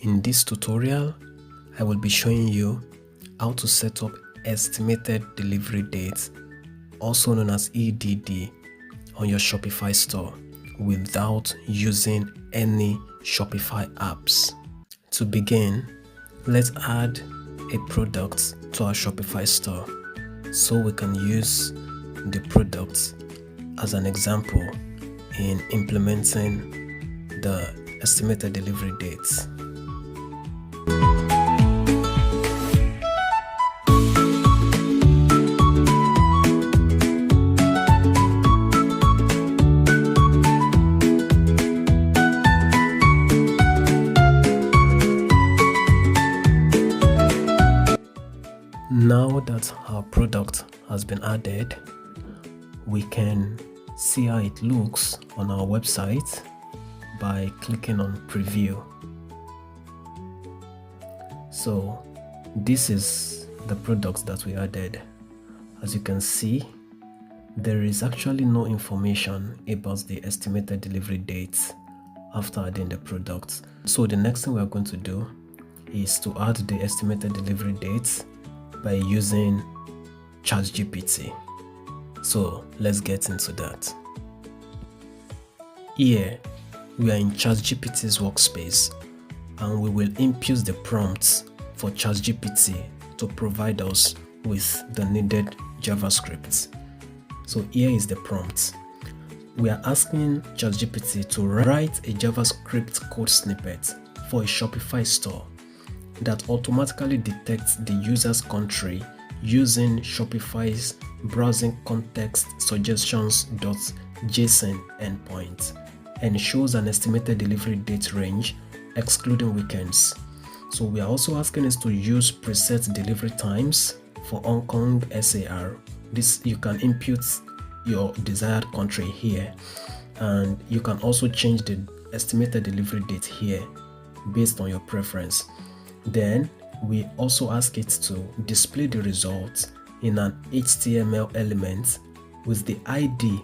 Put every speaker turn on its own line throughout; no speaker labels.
In this tutorial, I will be showing you how to set up estimated delivery dates, also known as EDD, on your Shopify store without using any Shopify apps. To begin, let's add a product to our Shopify store so we can use the product as an example in implementing the estimated delivery dates. Now that our product has been added, we can see how it looks on our website by clicking on preview. So this is the product that we added. As you can see, there is actually no information about the estimated delivery dates after adding the product. So the next thing we are going to do is to add the estimated delivery dates by using ChatGPT. So let's get into that. Here we are in ChatGPT's workspace, and we will input the prompts for ChatGPT to provide us with the needed JavaScript. So here is the prompt. We are asking ChatGPT to write a JavaScript code snippet for a Shopify store that automatically detects the user's country using Shopify's browsing context suggestions.json endpoint and shows an estimated delivery date range excluding weekends. So we are also asking us to use preset delivery times for Hong Kong SAR. This, you can input your desired country here, and you can also change the estimated delivery date here based on your preference. Then we also ask it to display the results in an HTML element with the ID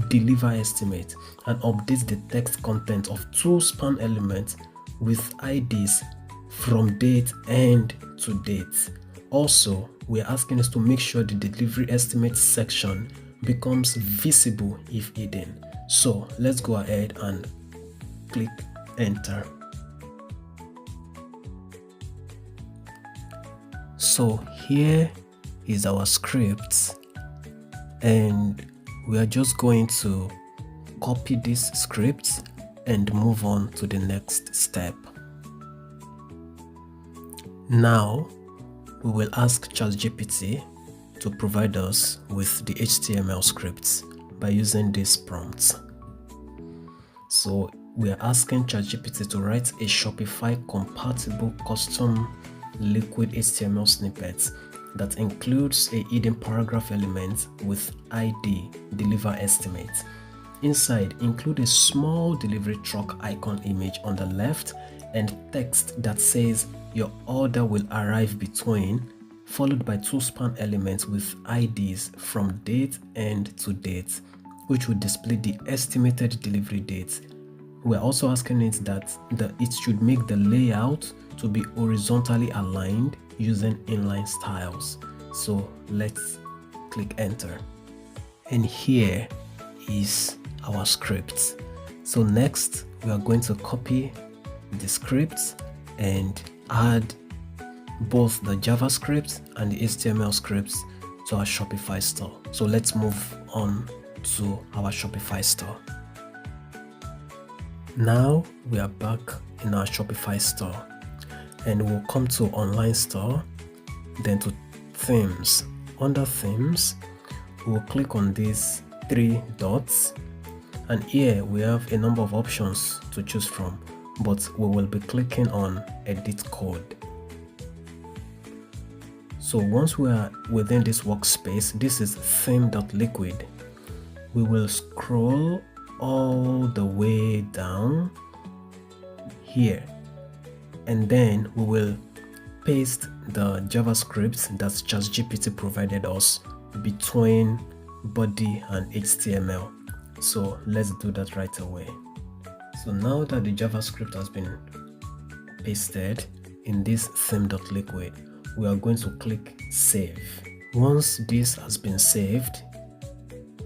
deliver estimate and update the text content of two span elements with IDs from date and to date. Also, we are asking us to make sure the delivery estimate section becomes visible if hidden. So let's go ahead and click enter. So here is our script, and we are just going to copy this script and move on to the next step. Now we will ask ChatGPT to provide us with the HTML scripts by using these prompts. So we are asking ChatGPT to write a Shopify compatible custom liquid HTML snippet that includes a hidden paragraph element with ID deliver estimate. Inside, include a small delivery truck icon image on the left and text that says your order will arrive between, followed by two span elements with IDs from date and to date, which will display the estimated delivery date. We're also asking it that it should make the layout to be horizontally aligned using inline styles. So let's click enter. And here is our script. So next we are going to copy the script and add both the JavaScript and the HTML scripts to our Shopify store. So let's move on to our Shopify store. Now we are back in our Shopify store, and we'll come to online store, then to themes. Under themes, we'll click on these three dots, and here we have a number of options to choose from, but we will be clicking on edit code. So once we are within this workspace, this is theme.liquid. We will scroll all the way down here, and then we will paste the JavaScript that ChatGPT provided us between body and HTML. So let's do that right away. So now that the JavaScript has been pasted in this theme.liquid, we are going to click save. Once this has been saved,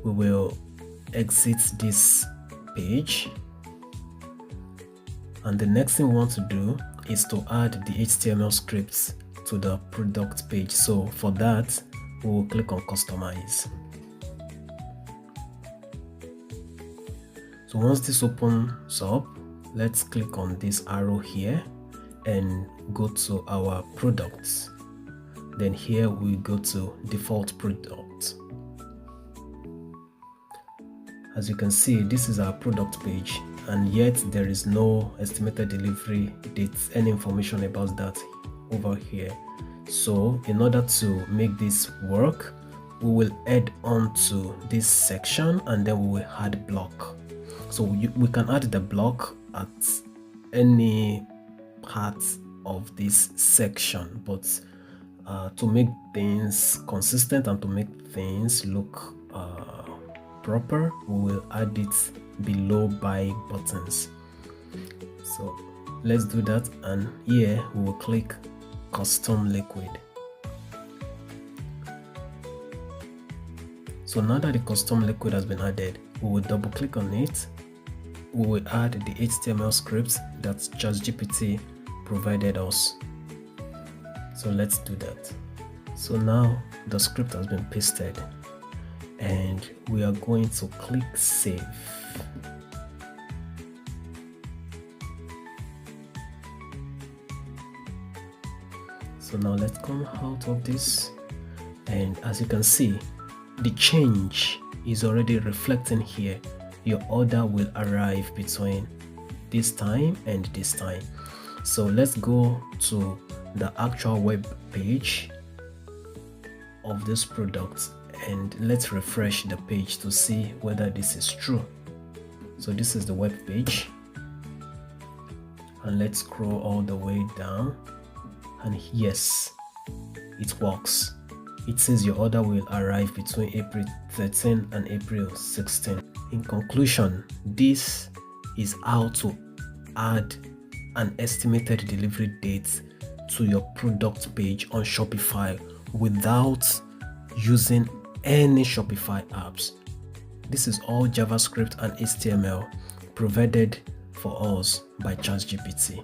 we will exit this page, and the next thing we want to do is to add the HTML scripts to the product page. So for that, we will click on customize. So once this opens up, let's click on this arrow here and go to our products. Then here we go to default product. As you can see, this is our product page, and yet there is no estimated delivery dates, any information about that over here. So in order to make this work, we will add on to this section, and then we will add block. So we can add the block at any part of this section, but to make things consistent and to make things look proper, we will add it below buy buttons. So let's do that, and here we will click custom liquid. So now that the custom liquid has been added, we will double click on it. We will add the HTML scripts that ChatGPT provided us. So let's do that. So now the script has been pasted, and we are going to click save. So now let's come out of this, and as you can see, the change is already reflecting here. Your order will arrive between this time and this time. So let's go to the actual web page of this product, and let's refresh the page to see whether this is true. So this is the web page, and let's scroll all the way down, and yes, it works. It says your order will arrive between April 13 and April 16. In conclusion, this is how to add an estimated delivery date to your product page on Shopify without using any Shopify apps. This is all JavaScript and HTML provided for us by ChatGPT.